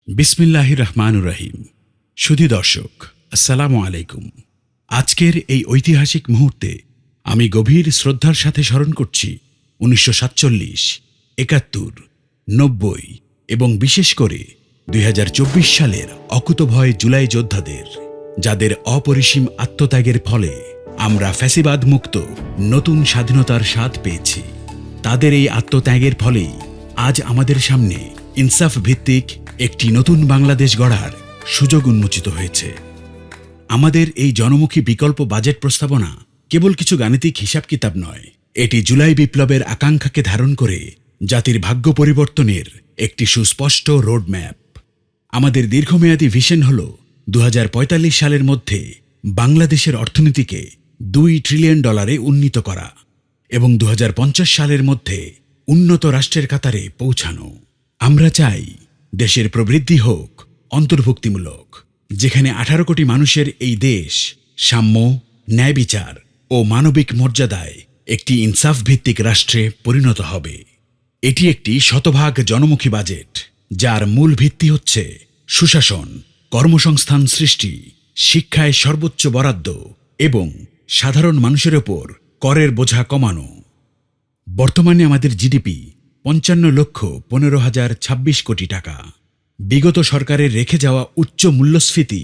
বিসমিল্লাহির রহমানুর রহিম। সুধী দর্শক, আসসালামু আলাইকুম। আজকের এই ঐতিহাসিক মুহূর্তে আমি গভীর শ্রদ্ধার সাথে স্মরণ করছি 1947, 71, 90 এবং বিশেষ করে 2024 সালের অকুতভয় জুলাই যোদ্ধাদের, যাদের অপরিসীম আত্মত্যাগের ফলে আমরা ফ্যাসিবাদ মুক্ত নতুন স্বাধীনতার স্বাদ পেয়েছি। তাদের এই আত্মত্যাগের ফলেই আজ আমাদের সামনে ইনসাফ ভিত্তিক একটি নতুন বাংলাদেশ গড়ার সুযোগ উন্মোচিত হয়েছে। আমাদের এই জনমুখী বিকল্প বাজেট প্রস্তাবনা কেবল কিছু গাণিতিক হিসাব কিতাব নয়, এটি জুলাই বিপ্লবের আকাঙ্ক্ষাকে ধারণ করে জাতির ভাগ্য পরিবর্তনের একটি সুস্পষ্ট রোডম্যাপ। আমাদের দীর্ঘমেয়াদী ভিশন হল 2045 সালের মধ্যে বাংলাদেশের অর্থনীতিকে $2 ট্রিলিয়ন উন্নীত করা এবং 2050 সালের মধ্যে উন্নত রাষ্ট্রের কাতারে পৌঁছানো। আমরা চাই দেশের প্রবৃদ্ধি হোক অন্তর্ভুক্তিমূলক, যেখানে 18 কোটি মানুষের এই দেশ সাম্য, ন্যায় বিচার ও মানবিক মর্যাদায় একটি ইনসাফ ভিত্তিক রাষ্ট্রে পরিণত হবে। এটি একটি শতভাগ জনমুখী বাজেট, যার মূল ভিত্তি হচ্ছে সুশাসন, কর্মসংস্থান সৃষ্টি, শিক্ষায় সর্বোচ্চ বরাদ্দ এবং সাধারণ মানুষের ওপর করের বোঝা কমানো। বর্তমানে আমাদের জিডিপি 55,15,026 কোটি টাকা। বিগত সরকারের রেখে যাওয়া উচ্চ মূল্যস্ফীতি,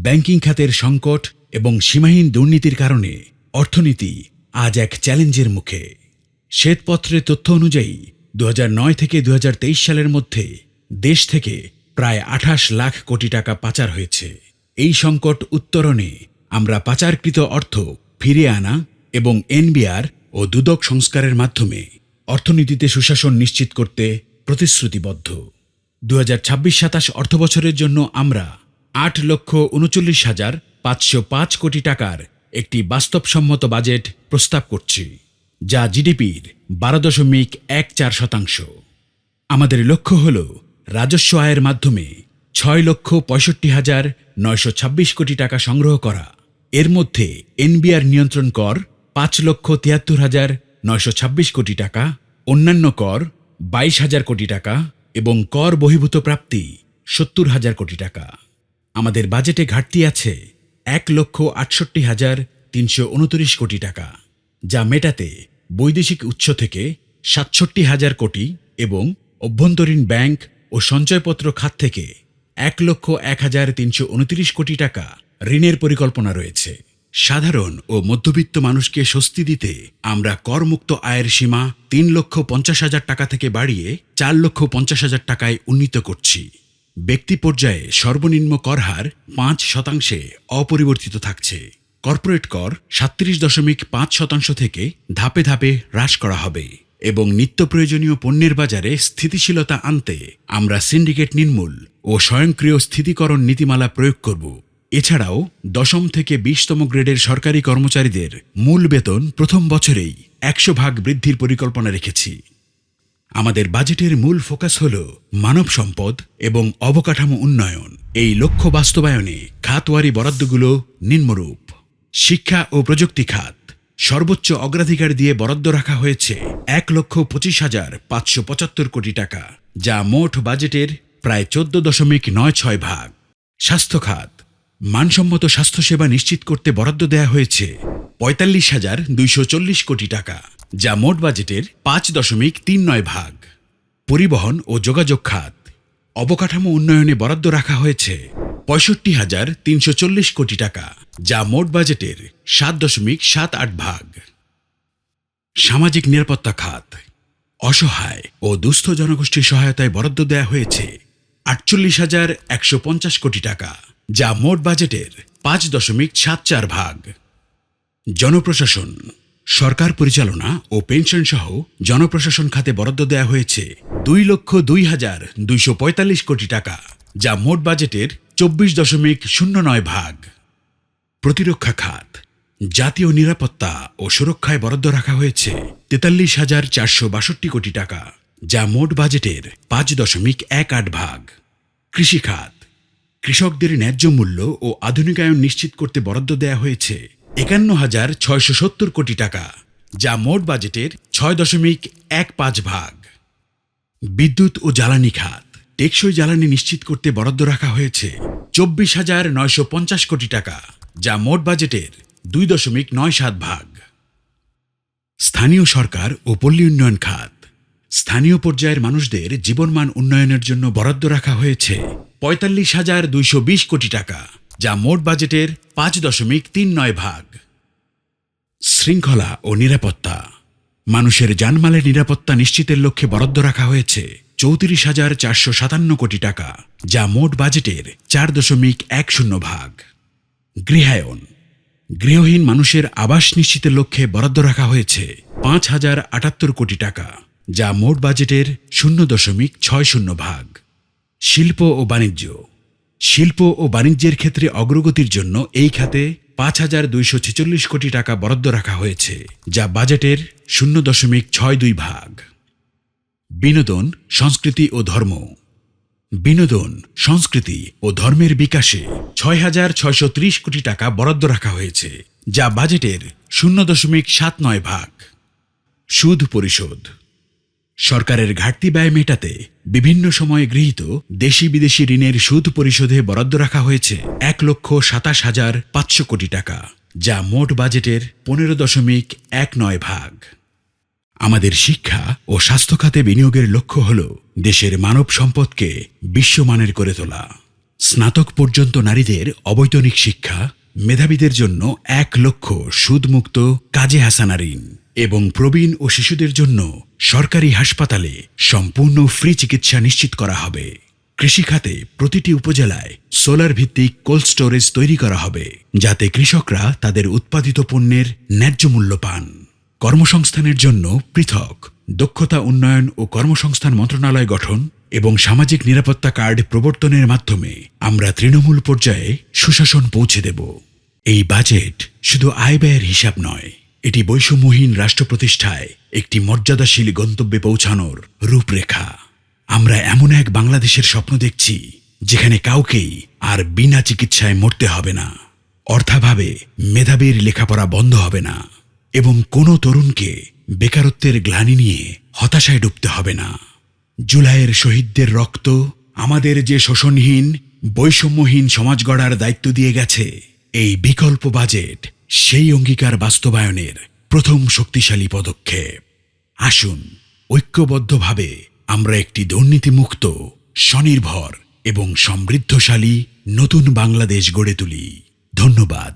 ব্যাংকিং খাতের সংকট এবং সীমাহীন দুর্নীতির কারণে অর্থনীতি আজ এক চ্যালেঞ্জের মুখে। শ্বেতপত্রের তথ্য অনুযায়ী 2009 থেকে 2023 সালের মধ্যে দেশ থেকে প্রায় 28 লাখ কোটি টাকা পাচার হয়েছে। এই সংকট উত্তরণে আমরা পাচারকৃত অর্থ ফিরিয়ে আনা এবং এনবিআর ও দুদক সংস্কারের মাধ্যমে অর্থনীতিতে সুশাসন নিশ্চিত করতে প্রতিশ্রুতিবদ্ধ। 2026-27 অর্থবছরের জন্য আমরা 8,39,505 কোটি টাকার একটি বাস্তবসম্মত বাজেট প্রস্তাব করছি, যা জিডিপির 12.14%। আমাদের লক্ষ্য হল রাজস্ব আয়ের মাধ্যমে 6,65,926 কোটি টাকা সংগ্রহ করা। এর মধ্যে এনবিআর নিয়ন্ত্রণ কর 5,73,926 কোটি টাকা, অন্যান্য কর 22,000 কোটি টাকা এবং কর বহির্ভূত প্রাপ্তি 70,000 কোটি টাকা। আমাদের বাজেটে ঘাটতি আছে 1,68,329 কোটি টাকা, যা মেটাতে বৈদেশিক উৎস থেকে 67,000 কোটি এবং অভ্যন্তরীণ ব্যাংক ও সঞ্চয়পত্র খাত থেকে 1,01,329 কোটি টাকা ঋণের পরিকল্পনা রয়েছে। সাধারণ ও মধ্যবিত্ত মানুষকে স্বস্তি দিতে আমরা করমুক্ত আয়ের সীমা 3,50,000 টাকা থেকে বাড়িয়ে 4,50,000 টাকায় উন্নীত করছি। ব্যক্তি পর্যায়ে সর্বনিম্ন কর হার 5% অপরিবর্তিত থাকছে। কর্পোরেট কর 37.5% থেকে ধাপে ধাপে হ্রাস করা হবে এবং নিত্য প্রয়োজনীয় পণ্যের বাজারে স্থিতিশীলতা আনতে আমরা সিন্ডিকেট নির্মূল ও স্বয়ংক্রিয় স্থিতিকরণ নীতিমালা প্রয়োগ করব। এছাড়াও 10ম থেকে 20তম গ্রেডের সরকারি কর্মচারীদের মূল বেতন প্রথম বছরেই 100% বৃদ্ধির পরিকল্পনা রেখেছি। আমাদের বাজেটের মূল ফোকাস হল মানব সম্পদ এবং অবকাঠামো উন্নয়ন। এই লক্ষ্য বাস্তবায়নে খাতওয়ারি বরাদ্দগুলো নিম্নরূপ: শিক্ষা ও প্রযুক্তি খাত সর্বোচ্চ অগ্রাধিকার দিয়ে বরাদ্দ রাখা হয়েছে 1,25,575 কোটি টাকা, যা মোট বাজেটের প্রায় 14.96 ভাগ। স্বাস্থ্য খাত মানসম্মত স্বাস্থ্যসেবা নিশ্চিত করতে বরাদ্দ দেয়া হয়েছে 45,240 কোটি টাকা, যা মোট বাজেটের 5.39 ভাগ। পরিবহন ও যোগাযোগ খাত অবকাঠামো উন্নয়নে বরাদ্দ রাখা হয়েছে 65,340 কোটি টাকা, যা মোট বাজেটের 7.78 ভাগ। সামাজিক নিরাপত্তা খাত অসহায় ও দুস্থ জনগোষ্ঠীর সহায়তায় বরাদ্দ দেয়া হয়েছে 48,150 কোটি টাকা, যা মোট বাজেটের 5.74 ভাগ। জনপ্রশাসন সরকার পরিচালনা ও পেনশন সহ জনপ্রশাসন খাতে বরাদ্দ দেয়া হয়েছে 2,02,245 কোটি টাকা, যা মোট বাজেটের 24.09 ভাগ। প্রতিরক্ষা খাত জাতীয় নিরাপত্তা ও সুরক্ষায় বরাদ্দ রাখা হয়েছে 43,462 কোটি টাকা, যা মোট বাজেটের 5.18 ভাগ। কৃষি খাত কৃষকদের ন্যায্য মূল্য ও আধুনিকায়ন নিশ্চিত করতে বরাদ্দ দেয়া হয়েছে 51,670 কোটি টাকা, যা মোট বাজেটের 6.15 ভাগ। বিদ্যুৎ ও জ্বালানি খাত টেকসই জ্বালানি নিশ্চিত করতে বরাদ্দ রাখা হয়েছে 24,950 কোটি টাকা, যা মোট বাজেটের 2.97 ভাগ। স্থানীয় সরকার ও পল্লী উন্নয়ন খাত, স্থানীয় পর্যায়ের মানুষদের জীবনমান উন্নয়নের জন্য বরাদ্দ রাখা হয়েছে 45,220 কোটি টাকা, যা মোট বাজেটের 5.39 ভাগ। শৃঙ্খলা ও নিরাপত্তা, মানুষের জানমালের নিরাপত্তা নিশ্চিতের লক্ষ্যে বরাদ্দ রাখা হয়েছে 34,457 কোটি টাকা, যা মোট বাজেটের 4.10 ভাগ। গৃহায়ন, গৃহহীন মানুষের আবাস নিশ্চিতের লক্ষ্যে বরাদ্দ রাখা হয়েছে 5,078 কোটি টাকা, যা মোট বাজেটের 0.60 ভাগ। শিল্প ও বাণিজ্য, শিল্প ও বাণিজ্যের ক্ষেত্রে অগ্রগতির জন্য এই খাতে 5,246 কোটি টাকা বরাদ্দ রাখা হয়েছে, যা বাজেটের 0.62 ভাগ। বিনোদন, সংস্কৃতি ও ধর্ম, বিনোদন, সংস্কৃতি ও ধর্মের বিকাশে 6,630 কোটি টাকা বরাদ্দ রাখা হয়েছে, যা বাজেটের 0.79 ভাগ। সুদ পরিশোধ, সরকারের ঘাটতি ব্যয় মেটাতে বিভিন্ন সময়ে গৃহীত দেশি বিদেশি ঋণের সুদ পরিশোধে বরাদ্দ রাখা হয়েছে 1,27,500 কোটি টাকা, যা মোট বাজেটের 15.19 ভাগ। আমাদের শিক্ষা ও স্বাস্থ্য খাতে বিনিয়োগের লক্ষ্য হল দেশের মানব সম্পদকে বিশ্বমানের করে তোলা। স্নাতক পর্যন্ত নারীদের অবৈতনিক শিক্ষা, মেধাবীদের জন্য 1 লক্ষ সুদমুক্ত কাজে হাসানা ঋণ এবং প্রবীণ ও শিশুদের জন্য সরকারি হাসপাতালে সম্পূর্ণ ফ্রি চিকিৎসা নিশ্চিত করা হবে। কৃষিখাতে প্রতিটি উপজেলায় সোলার ভিত্তিক কোল্ড স্টোরেজ তৈরি করা হবে, যাতে কৃষকরা তাদের উৎপাদিত পণ্যের ন্যায্য মূল্য পান। কর্মসংস্থানের জন্য পৃথক দক্ষতা উন্নয়ন ও কর্মসংস্থান মন্ত্রণালয় গঠন এবং সামাজিক নিরাপত্তা কার্ড প্রবর্তনের মাধ্যমে আমরা তৃণমূল পর্যায়ে সুশাসন পৌঁছে দেব। এই বাজেট শুধু আয় ব্যয়ের হিসাব নয়, এটি বৈষম্যহীন রাষ্ট্র প্রতিষ্ঠায় একটি মর্যাদাশীল গন্তব্যে পৌঁছানোর রূপরেখা। আমরা এমন এক বাংলাদেশের স্বপ্ন দেখছি যেখানে কাউকেই আর বিনা চিকিৎসায় মরতে হবে না, অর্থাভাবে মেধাবীর লেখাপড়া বন্ধ হবে না এবং কোনো তরুণকে বেকারত্বের গ্লানি নিয়ে হতাশায় ডুবতে হবে না। জুলাইয়ের শহীদদের রক্ত আমাদের যে শোষণহীন বৈষম্যহীন সমাজ গড়ার দায়িত্ব দিয়ে গেছে, এই বিকল্প বাজেট সেই অঙ্গীকার বাস্তবায়নের প্রথম শক্তিশালী পদক্ষেপ। আসুন ঐক্যবদ্ধভাবে আমরা একটি দুর্নীতিমুক্ত, স্বনির্ভর এবং সমৃদ্ধশালী নতুন বাংলাদেশ গড়ে তুলি। ধন্যবাদ।